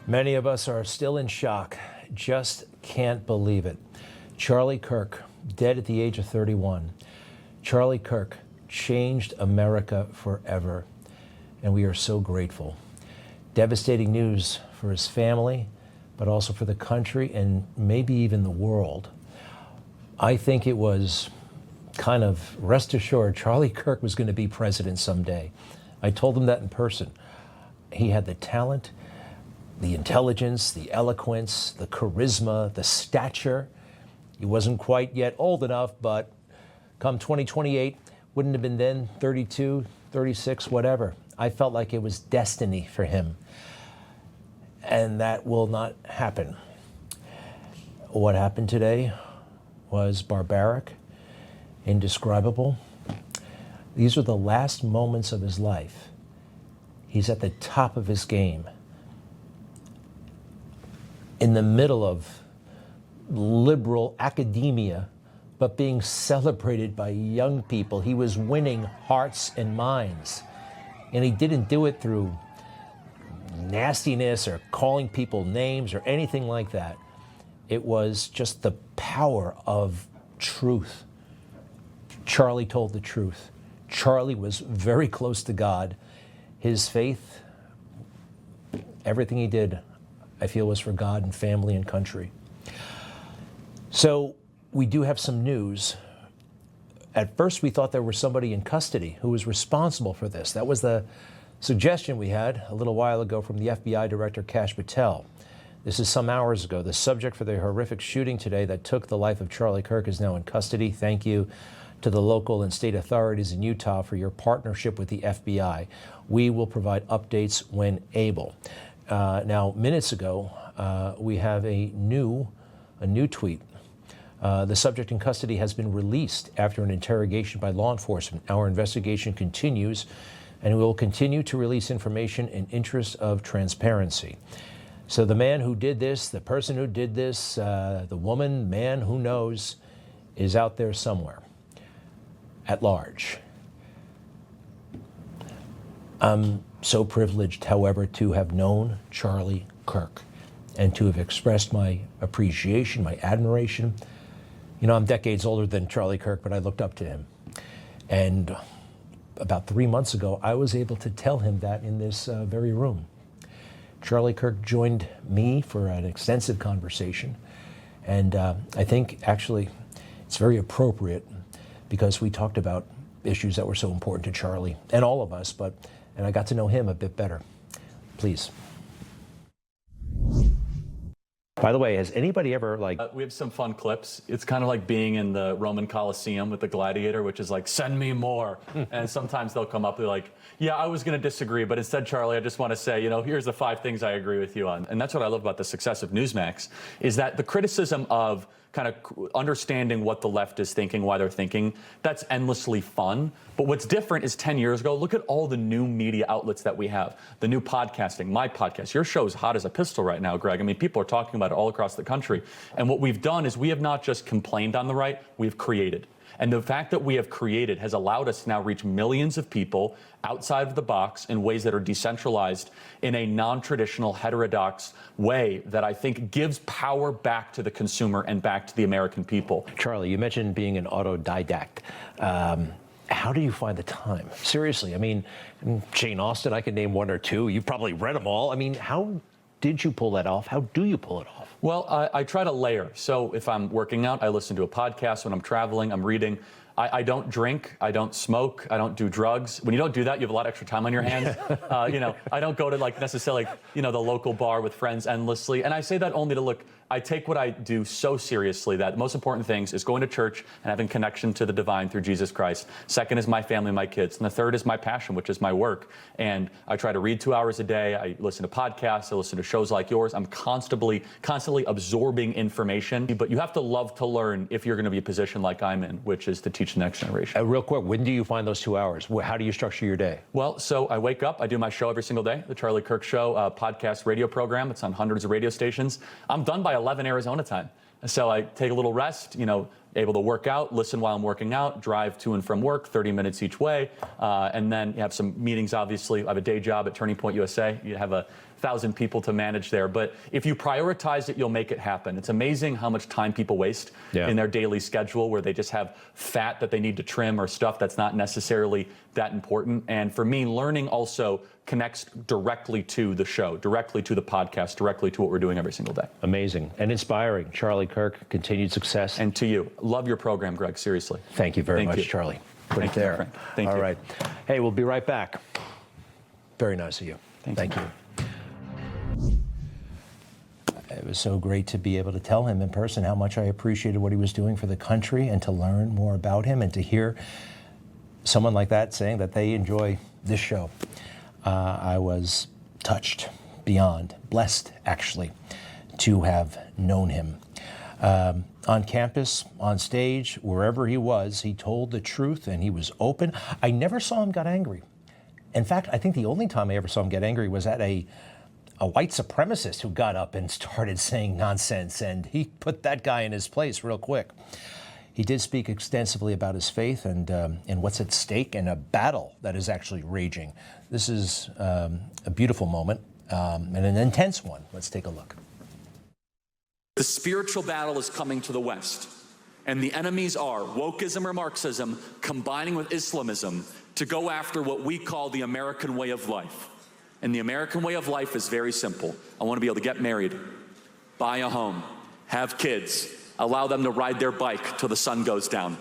Many of us are still in shock, just can't believe it. Charlie Kirk, dead at the age of 31. Charlie Kirk changed America forever, and we are so grateful. Devastating news for his family, but also for the country and maybe even the world. I think it was kind of rest assured Charlie Kirk was going to be president someday. I told him that in person. He had the talent, the intelligence, the eloquence, the charisma, the stature. He wasn't quite yet old enough, but come 2028, wouldn't have been then 32, 36, whatever. I felt like it was destiny for him. And that will not happen. What happened today was barbaric, indescribable. These are the last moments of his life. He's at the top of his game, in the middle of liberal academia, but being celebrated by young people. He was winning hearts and minds. And he didn't do it through nastiness or calling people names or anything like that. It was just the power of truth. Charlie told the truth. Charlie was very close to God. His faith, everything he did, I feel, was for God and family and country. So we do have some news. At first, we thought there was somebody in custody who was responsible for this. That was the suggestion we had a little while ago from the FBI Director Kash Patel. This is some hours ago. The subject for the horrific shooting today that took the life of Charlie Kirk is now in custody. Thank you to the local and state authorities in Utah for your partnership with the FBI. We will provide updates when able. Now, minutes ago, we have a new tweet. The subject in custody has been released after an interrogation by law enforcement. Our investigation continues, and we will continue to release information in interest of transparency. So the man who did this, the person who did this, the woman, man, who knows, is out there somewhere, at large. I'm so privileged, however, to have known Charlie Kirk and to have expressed my appreciation, my admiration. You know, I'm decades older than Charlie Kirk, but I looked up to him. And about 3 months ago, I was able to tell him that in this very room. Charlie Kirk joined me for an extensive conversation. And I think, actually, it's very appropriate because we talked about issues that were so important to Charlie and all of us, and I got to know him a bit better. Please. By the way, has anybody ever we have some fun clips. It's kind of like being in the Roman Colosseum with the gladiator, which is like, send me more. And sometimes they'll come up, they're like, yeah, I was going to disagree, but instead, Charlie, I just want to say, here's the 5 things I agree with you on. And that's what I love about the success of Newsmax, is that the criticism of kind of understanding what the left is thinking, why they're thinking, that's endlessly fun. But what's different is 10 years ago, look at all the new media outlets that we have. The new podcasting, my podcast, your show is hot as a pistol right now, Greg. I mean, people are talking about it all across the country. And what we've done is we have not just complained on the right, we've created. And the fact that we have created has allowed us to now reach millions of people outside of the box in ways that are decentralized in a non-traditional, heterodox way that I think gives power back to the consumer and back to the American people. Charlie, you mentioned being an autodidact. How do you find the time? Seriously, I mean, Jane Austen, I could name 1 or 2. You've probably read them all. I mean, how did you pull that off? How do you pull it off? Well, I try to layer. So if I'm working out, I listen to a podcast. When I'm traveling, I'm reading. I don't drink. I don't smoke. I don't do drugs. When you don't do that, you have a lot of extra time on your hands. I don't go to necessarily, the local bar with friends endlessly. And I say that only to look, I take what I do so seriously that the most important things is going to church and having connection to the divine through Jesus Christ. Second is my family, my kids. And the third is my passion, which is my work. And I try to read 2 hours a day. I listen to podcasts. I listen to shows like yours. I'm constantly absorbing information. But you have to love to learn if you're going to be a position like I'm in, which is to teach the next generation. Real quick, when do you find those 2 hours? How do you structure your day? Well, so I wake up. I do my show every single day, the Charlie Kirk Show podcast radio program. It's on hundreds of radio stations. I'm done by 11 Arizona time. So I take a little rest, able to work out, listen while I'm working out, drive to and from work, 30 minutes each way, and then you have some meetings, obviously. I have a day job at Turning Point USA. You have 1,000 people to manage there. But if you prioritize it, you'll make it happen. It's amazing how much time people waste in their daily schedule where they just have fat that they need to trim or stuff that's not necessarily that important. And for me, learning also connects directly to the show, directly to the podcast, directly to what we're doing every single day. Amazing and inspiring. Charlie Kirk, continued success. And to you. Love your program, Greg, seriously. Thank you very much, Charlie. Put it there. Frank. Thank you. All right. Hey, we'll be right back. Very nice of you. Thank you. It was so great to be able to tell him in person how much I appreciated what he was doing for the country and to learn more about him and to hear someone like that saying that they enjoy this show. I was touched beyond, blessed actually, to have known him. On campus, on stage, wherever he was, he told the truth and he was open. I never saw him get angry. In fact, I think the only time I ever saw him get angry was at a white supremacist who got up and started saying nonsense, and he put that guy in his place real quick. He did speak extensively about his faith and what's at stake and a battle that is actually raging. This is a beautiful moment and an intense one. Let's take a look. The spiritual battle is coming to the West, and the enemies are wokeism or Marxism combining with Islamism to go after what we call the American way of life. And the American way of life is very simple. I want to be able to get married, buy a home, have kids, allow them to ride their bike till the sun goes down,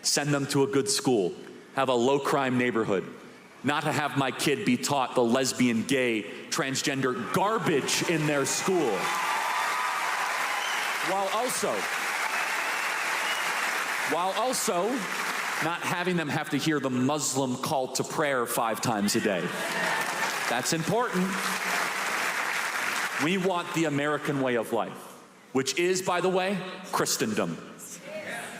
send them to a good school, have a low-crime neighborhood, not to have my kid be taught the lesbian, gay, transgender garbage in their school, while also not having them have to hear the Muslim call to prayer 5 times a day. That's important. We want the American way of life, which is, by the way, Christendom.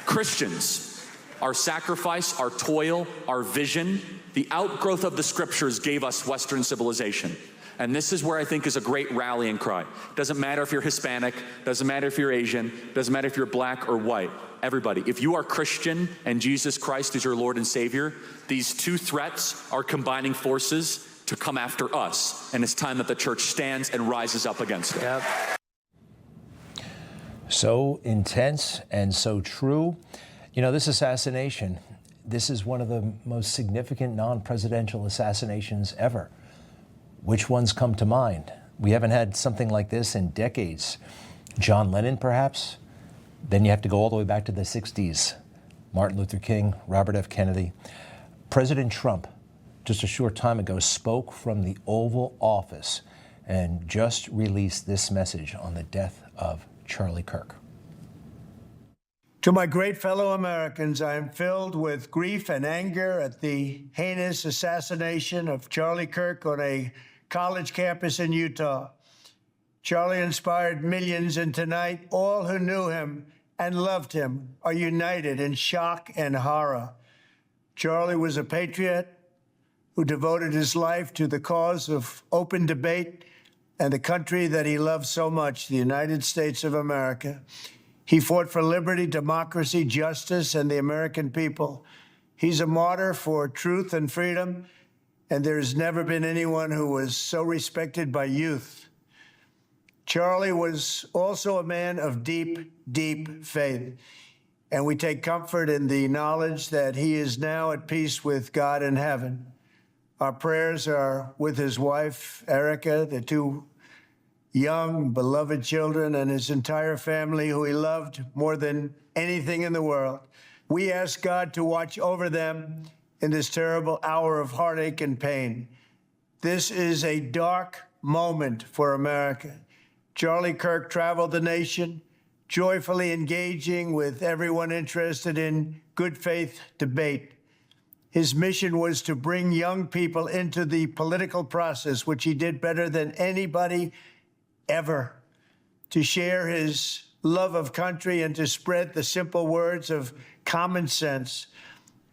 Christians, our sacrifice, our toil, our vision, the outgrowth of the scriptures gave us Western civilization. And this is where I think is a great rallying cry. Doesn't matter if you're Hispanic, doesn't matter if you're Asian, doesn't matter if you're black or white. Everybody, if you are Christian and Jesus Christ is your Lord and Savior, these two threats are combining forces to come after us. And it's time that the church stands and rises up against it. Yep. So intense and so true. You know, this assassination, this is one of the most significant non-presidential assassinations ever. Which ones come to mind? We haven't had something like this in decades. John Lennon, perhaps? Then you have to go all the way back to the 60s. Martin Luther King, Robert F. Kennedy. President Trump, just a short time ago, spoke from the Oval Office and just released this message on the death of Charlie Kirk. To my great fellow Americans, I am filled with grief and anger at the heinous assassination of Charlie Kirk on a college campus in Utah. Charlie inspired millions, and tonight, all who knew him and loved him are united in shock and horror. Charlie was a patriot who devoted his life to the cause of open debate and the country that he loved so much, the United States of America. He fought for liberty, democracy, justice, and the American people. He's a martyr for truth and freedom, and there's never been anyone who was so respected by youth. Charlie was also a man of deep, deep faith, and we take comfort in the knowledge that he is now at peace with God in heaven. Our prayers are with his wife, Erica, the 2 young, beloved children, and his entire family, who he loved more than anything in the world. We ask God to watch over them in this terrible hour of heartache and pain. This is a dark moment for America. Charlie Kirk traveled the nation, joyfully engaging with everyone interested in good faith debate. His mission was to bring young people into the political process, which he did better than anybody ever, to share his love of country and to spread the simple words of common sense.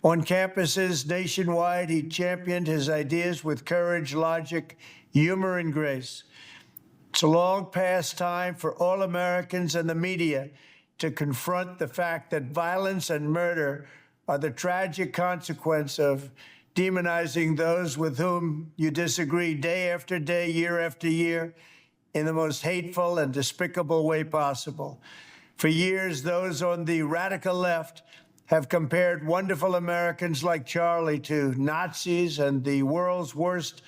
On campuses nationwide, he championed his ideas with courage, logic, humor, and grace. It's a long past time for all Americans and the media to confront the fact that violence and murder are the tragic consequence of demonizing those with whom you disagree day after day, year after year, in the most hateful and despicable way possible. For years, those on the radical left have compared wonderful Americans like Charlie to Nazis and the world's worst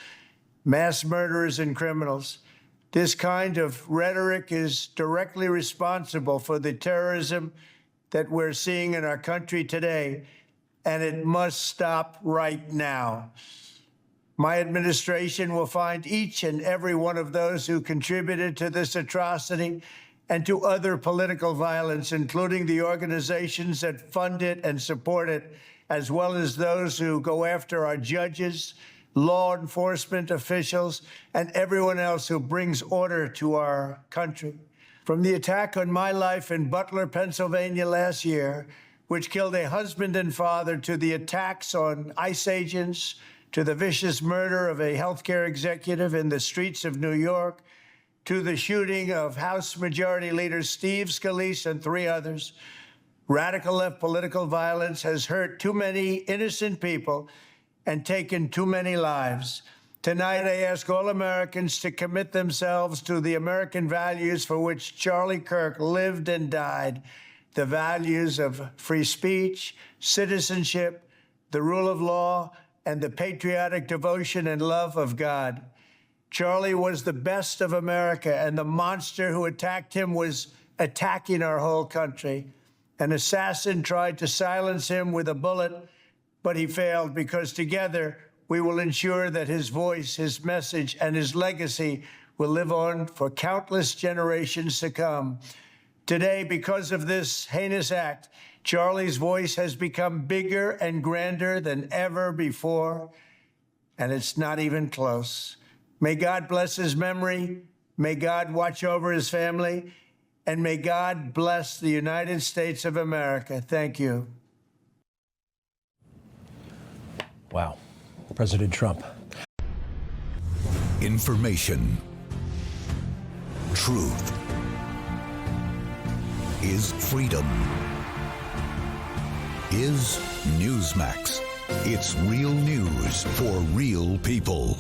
mass murderers and criminals. This kind of rhetoric is directly responsible for the terrorism that we're seeing in our country today, and it must stop right now. My administration will find each and every one of those who contributed to this atrocity and to other political violence, including the organizations that fund it and support it, as well as those who go after our judges, law enforcement officials, and everyone else who brings order to our country. From the attack on my life in Butler, Pennsylvania last year, which killed a husband and father, to the attacks on ICE agents, to the vicious murder of a healthcare executive in the streets of New York, to the shooting of House Majority Leader Steve Scalise and 3 others, radical left political violence has hurt too many innocent people and taken too many lives. Tonight, I ask all Americans to commit themselves to the American values for which Charlie Kirk lived and died, the values of free speech, citizenship, the rule of law, and the patriotic devotion and love of God. Charlie was the best of America, and the monster who attacked him was attacking our whole country. An assassin tried to silence him with a bullet, but he failed, because together we will ensure that his voice, his message, and his legacy will live on for countless generations to come. Today, because of this heinous act, Charlie's voice has become bigger and grander than ever before, and it's not even close. May God bless his memory, may God watch over his family, and may God bless the United States of America. Thank you. Wow. President Trump. Information. Truth is freedom. Is Newsmax. It's real news for real people.